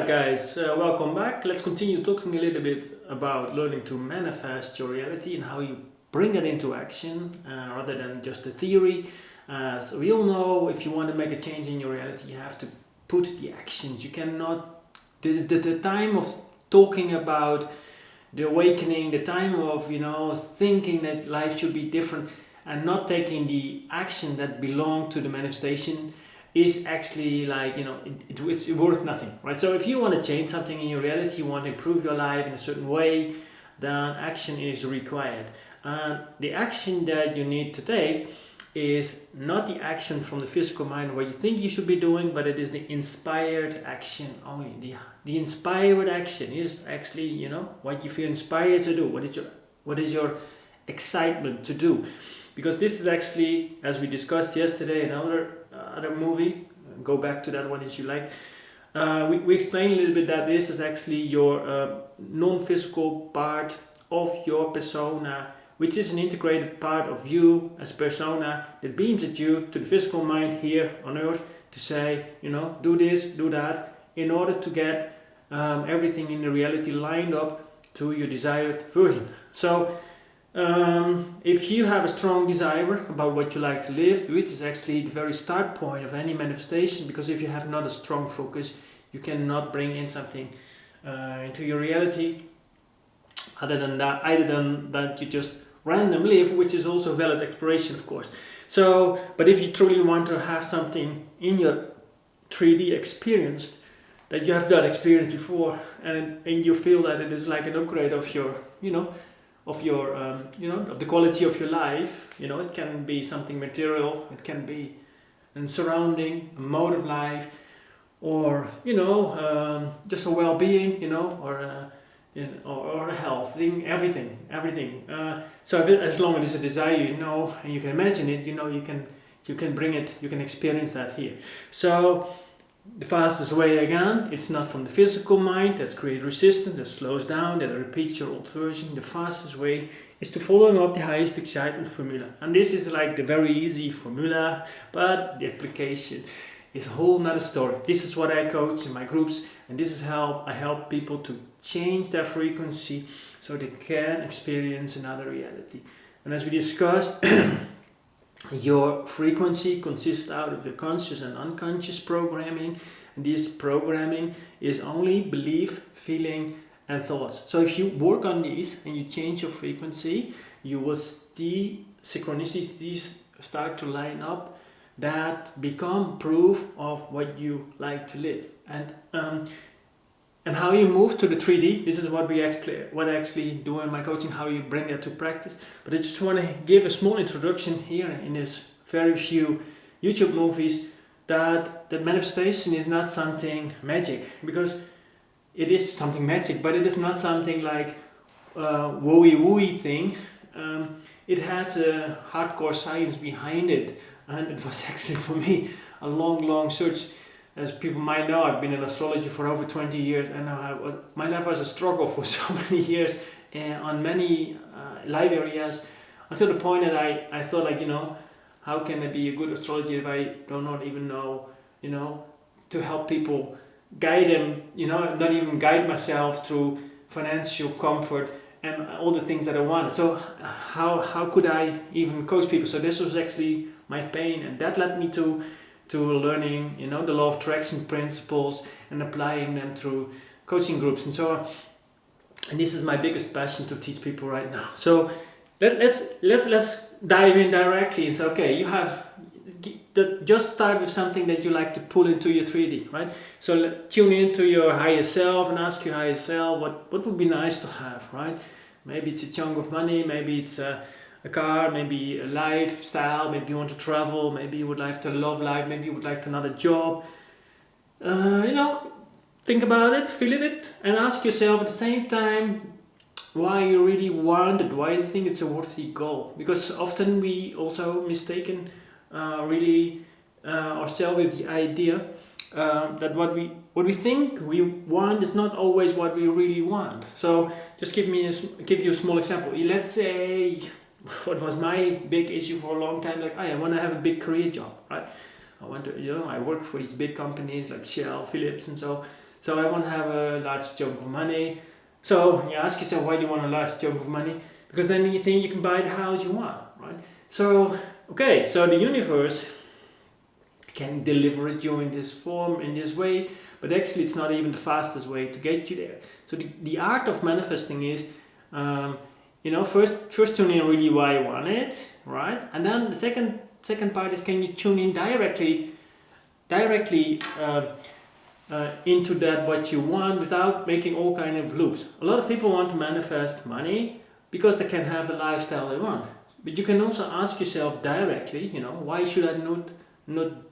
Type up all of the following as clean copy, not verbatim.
Alright guys, welcome back. Let's continue talking a little bit about learning to manifest your reality and how you bring that into action rather than just the theory. So we all know if you want to make a change in your reality, you have to put the actions. You cannot, the time of talking about the awakening, the time of, thinking that life should be different and not taking the action that belong to the manifestation is actually it's worth nothing, right? So if you want to change something in your reality, you want to improve your life in a certain way, then action is required. And the action that you need to take is not the action from the physical mind what you think you should be doing, but it is the inspired action only. The inspired action is actually, what you feel inspired to do. What is your excitement to do? Because this is actually, as we discussed yesterday, other movie, go back to that one if you like. We explained a little bit that this is actually your non-physical part of your persona, which is an integrated part of you as persona that beams at you to the physical mind here on earth to say, do this, do that, in order to get everything in the reality lined up to your desired version. So if you have a strong desire about what you like to live, which is actually the very start point of any manifestation, because if you have not a strong focus, you cannot bring in something into your reality other than that you just random live, which is also valid exploration, of course. So, but if you truly want to have something in your 3D experience that you have not experienced before, and you feel that it is like an upgrade of your, of the quality of your life. It can be something material, it can be a surrounding, a mode of life, or just a well-being, or a health thing, everything. So as long as it's a desire, and you can imagine it, you can bring it, you can experience that here. So the fastest way, again, it's not from the physical mind that's create resistance, that slows down, that repeats your old version. The fastest way is to follow up the highest excitement formula. And this is like the very easy formula, but the application is a whole nother story. This is what I coach in my groups, and this is how I help people to change their frequency so they can experience another reality. And as we discussed, your frequency consists out of the conscious and unconscious programming, and this programming is only belief, feeling, and thoughts. So if you work on these and you change your frequency, you will see synchronicities start to line up that become proof of what you like to live. And how you move to the 3D, this is what I actually do in my coaching, how you bring that to practice. But I just want to give a small introduction here in this very few YouTube movies that manifestation is not something magic, because it is something magic, but it is not something like wooey thing. It has a hardcore science behind it, and it was actually for me a long search. As people might know, I've been in astrology for over 20 years, and my life was a struggle for so many years on many life areas, until the point that I thought, how can I be a good astrologer if I do not even know, to help people, guide them, not even guide myself through financial comfort and all the things that I wanted. So how could I even coach people? So this was actually my pain, and that led me to learning, the law of attraction principles and applying them through coaching groups and so on. And this is my biggest passion, to teach people right now. So let's dive in directly and say, okay, you have just start with something that you like to pull into your 3D, right? So tune into your higher self and ask your higher self what would be nice to have, right? Maybe it's a chunk of money, maybe it's a car, maybe a lifestyle, maybe you want to travel, maybe you would like to love life, maybe you would like another job. Think about it, feel it, and ask yourself at the same time why you really want it, why you think it's a worthy goal. Because often we also mistaken ourselves with the idea that what we think we want is not always what we really want. So just give you a small example. Let's say, what was my big issue for a long time, I want to have a big career job, right? I want to, I work for these big companies like Shell, Philips, and so So I want to have a large chunk of money. So you ask yourself, why do you want a large chunk of money? Because then you think you can buy the house you want, right? So, okay, so the universe can deliver it you in this form, in this way, but actually it's not even the fastest way to get you there. So the art of manifesting is, first tune in really why you want it, right? And then the second part is, can you tune in directly into that what you want without making all kind of loops. A lot of people want to manifest money because they can have the lifestyle they want. But you can also ask yourself directly, why should I not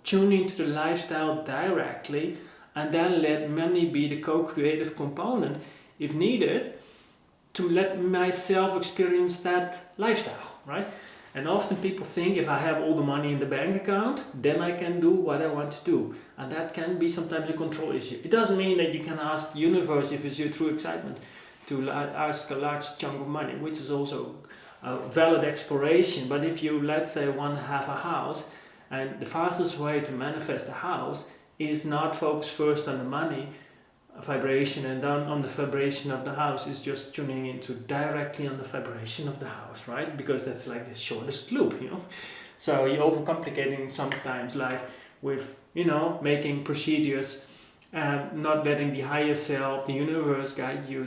tune into the lifestyle directly and then let money be the co-creative component if needed to let myself experience that lifestyle, right? And often people think if I have all the money in the bank account, then I can do what I want to do. And that can be sometimes a control issue. It doesn't mean that you can ask the universe if it's your true excitement to ask a large chunk of money, which is also a valid exploration. But if you, let's say, want to have a house, and the fastest way to manifest a house is not focus first on the money vibration and then on the vibration of the house, is just tuning into directly on the vibration of the house, right? Because that's like the shortest loop, So you're overcomplicating sometimes life with, making procedures and not letting the higher self, the universe, guide you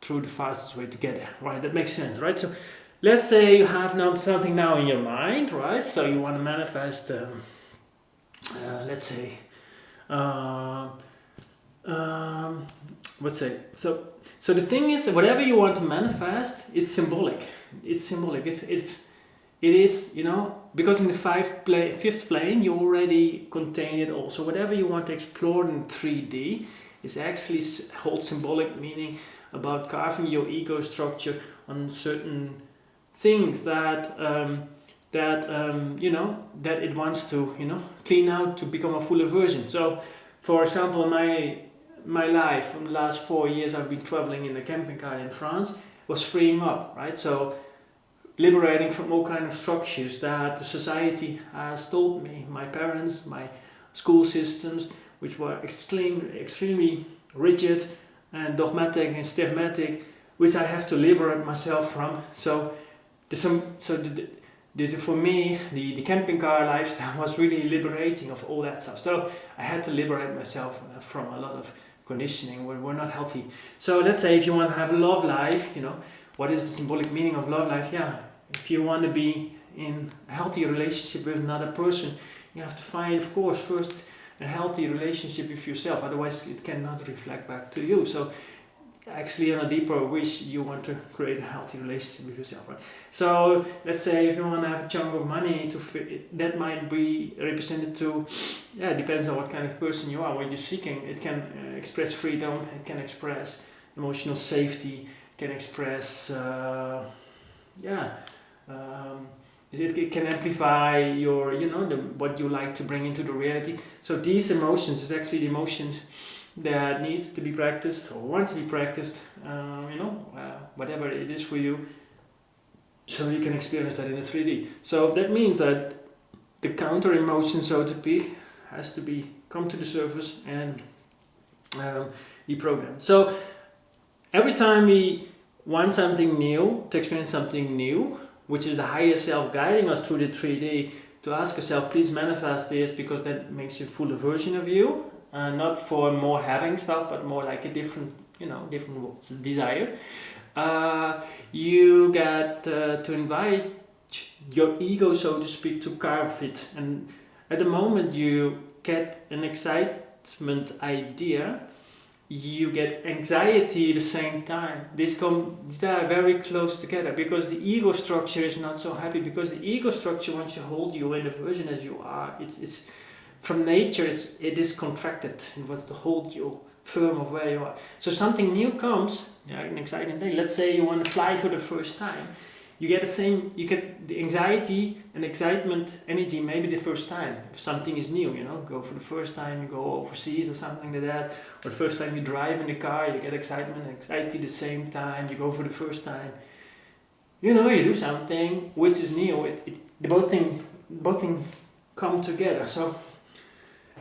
through the fastest way to get there, right? That makes sense, right? So let's say you have now something now in your mind, right? So you want to manifest, let's say, so the thing is, whatever you want to manifest, it's symbolic. It's symbolic. It is, because in the fifth plane you already contain it all. So whatever you want to explore in 3D is actually holds symbolic meaning about carving your ego structure on certain things that it wants to clean out to become a fuller version. So, for example, my life in the last 4 years, I've been traveling in a camping car in France, was freeing up, right? So liberating from all kind of structures that the society has told me, my parents, my school systems, which were extremely rigid and dogmatic and stigmatic, which I have to liberate myself from. So for me, the camping car lifestyle was really liberating of all that stuff. So I had to liberate myself from a lot of conditioning where we're not healthy. So let's say if you want to have a love life, what is the symbolic meaning of love life? Yeah, if you want to be in a healthy relationship with another person, you have to find, of course, first a healthy relationship with yourself. Otherwise, it cannot reflect back to you. So actually, on a deeper wish, you want to create a healthy relationship with yourself, right? So let's say if you want to have a chunk of money to fit, that might be represented to, depends on what kind of person you are, what you're seeking. It can express freedom, it can express emotional safety, it can express, it can amplify your, what you like to bring into the reality. So these emotions is actually the emotions that needs to be practiced or wants to be practiced, whatever it is for you, so you can experience that in a 3D. So that means that the counter emotion, so to speak, has to come to the surface and be programmed. So every time we want something new, to experience something new, which is the higher self guiding us through the 3D, to ask yourself, please manifest this, because that makes you a fuller version of you. Not for more having stuff, but more like a different desire. You get to invite your ego, so to speak, to carve it. And at the moment you get an excitement idea, you get anxiety at the same time. These are very close together, because the ego structure is not so happy, because the ego structure wants to hold you in the version as you are. It's from nature, it is contracted. It wants to hold you firm of where you are. So something new comes, an exciting thing. Let's say you want to fly for the first time. You get the anxiety and excitement energy maybe the first time. If something is new, go for the first time, you go overseas or something like that. Or the first time you drive in the car, you get excitement and anxiety the same time. You go for the first time. You do something which is new. The both things come together. So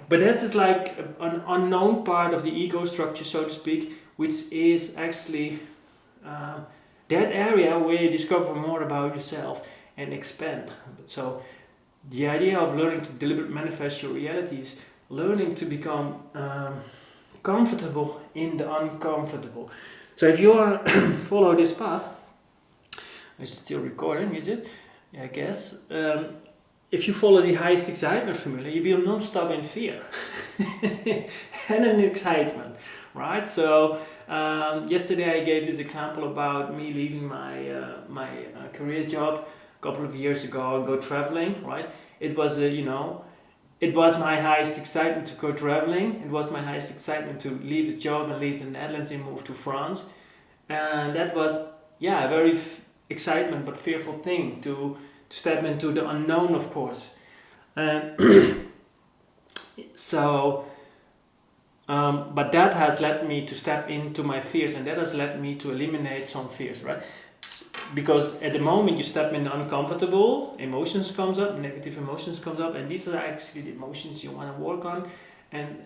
But this is like an unknown part of the ego structure, so to speak, which is actually that area where you discover more about yourself and expand. So the idea of learning to deliberately manifest your reality is learning to become comfortable in the uncomfortable. So if you follow this path, it's still recording, is it? Yeah, I guess. If you follow the highest excitement formula, you will not stop in fear and in excitement, right? So yesterday I gave this example about me leaving my career job a couple of years ago and go traveling, right? It was it was my highest excitement to go traveling. It was my highest excitement to leave the job and leave the Netherlands and move to France, and that was a very excitement but fearful thing to step into the unknown, of course. And so but that has led me to step into my fears, and that has led me to eliminate some fears, right? Because at the moment you step in the uncomfortable, emotions comes up, negative emotions comes up, and these are actually the emotions you want to work on and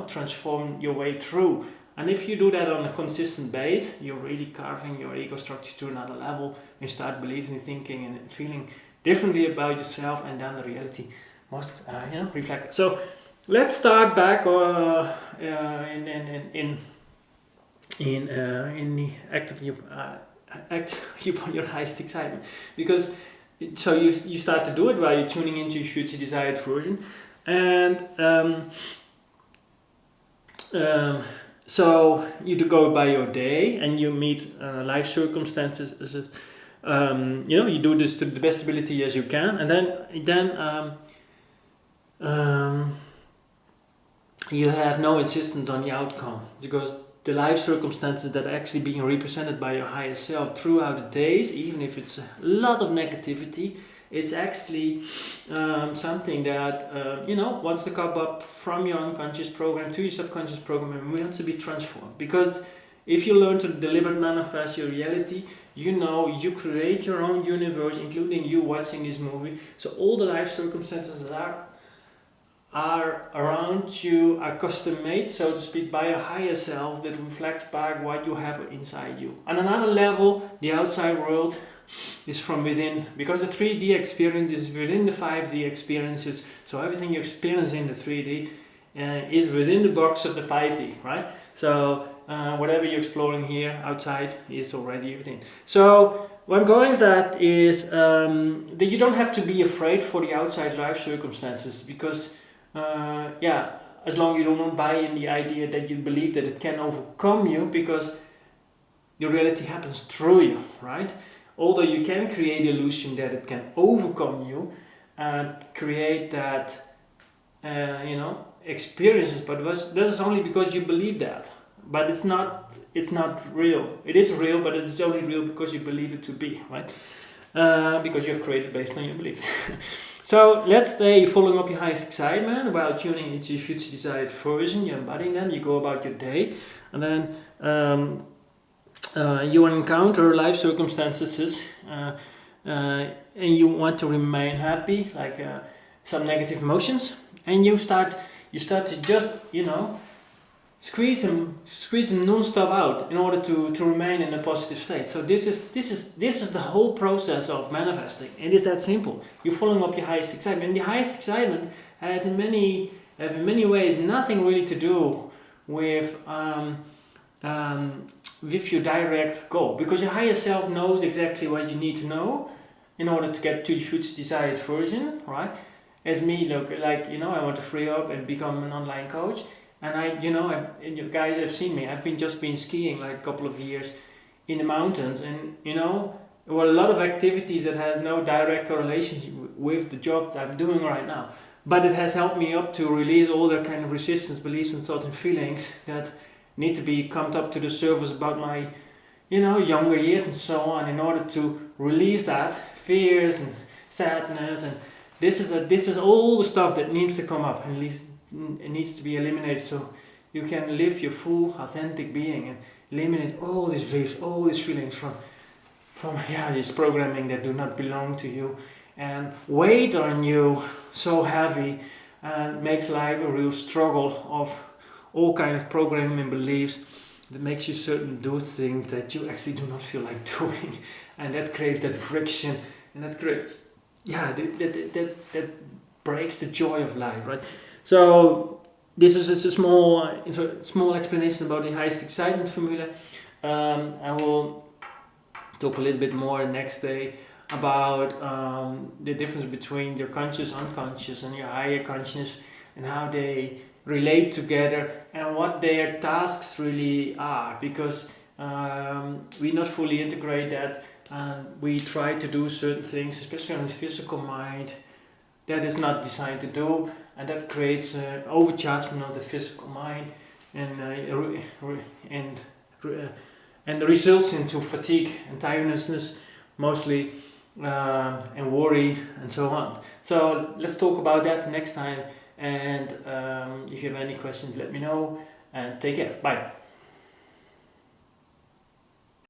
transform your way through. And if you do that on a consistent base, you're really carving your ego structure to another level and start believing, thinking and feeling differently about yourself, and then the reality must reflect. So let's start back in the act upon your highest excitement, because so you start to do it while you're tuning into your future desired version, and so you do go by your day and you meet life circumstances as you do this to the best ability as you can, and then you have no insistence on the outcome, because the life circumstances that are actually being represented by your higher self throughout the days, even if it's a lot of negativity, it's actually something that wants to come up from your unconscious program to your subconscious program and wants to be transformed. Because if you learn to deliberately manifest your reality, you create your own universe, including you watching this movie. So all the life circumstances that are around you are custom made, so to speak, by a higher self that reflects back what you have inside you. On another level, the outside world is from within, because the 3D experience is within the 5D experiences. So everything you experience in the 3D is within the box of the 5D, right? So whatever you're exploring here outside is already within. So where I'm going with that is that you don't have to be afraid for the outside life circumstances, because as long as you don't buy in the idea that you believe that it can overcome you, because your reality happens through you, right? Although you can create the illusion that it can overcome you and create that experiences, but that is only because you believe that. But it's not real. It is real, but it's only real because you believe it to be, right? Because you have created based on your beliefs. So let's say you're following up your highest excitement while tuning into your future desired version, you're embodying them, you go about your day, and then you encounter life circumstances and you want to remain happy, like some negative emotions, and you start to just squeeze them non-stop out in order to remain in a positive state. So this is the whole process of manifesting. It is that simple. You're following up your highest excitement, and the highest excitement has in many ways nothing really to do with your direct goal, because your higher self knows exactly what you need to know in order to get to your future desired version, right? As me, I want to free up and become an online coach. And you guys have seen me. I've been skiing like a couple of years in the mountains, and there were a lot of activities that has no direct correlation with the job that I'm doing right now. But it has helped me up to release all the kind of resistance, beliefs, and thoughts and feelings that need to be come up to the surface about my, younger years and so on, in order to release that fears and sadness, and this is all the stuff that needs to come up, and at least it needs to be eliminated, so you can live your full authentic being and eliminate all these beliefs, all these feelings from this programming that do not belong to you and weigh on you so heavy, and makes life a real struggle of all kind of programming beliefs that makes you certain do things that you actually do not feel like doing, and that creates that friction, and that creates that breaks the joy of life, right? So this is just a small explanation about the highest excitement formula. I will talk a little bit more next day about the difference between your conscious, unconscious, and your higher consciousness, and how they relate together and what their tasks really are, because we not fully integrate that, and we try to do certain things, especially on the physical mind, that is not designed to do, and that creates overchargement of the physical mind, and and results into fatigue and tiredness mostly, and worry and so on. So let's talk about that next time, and if you have any questions, let me know, and take care. Bye.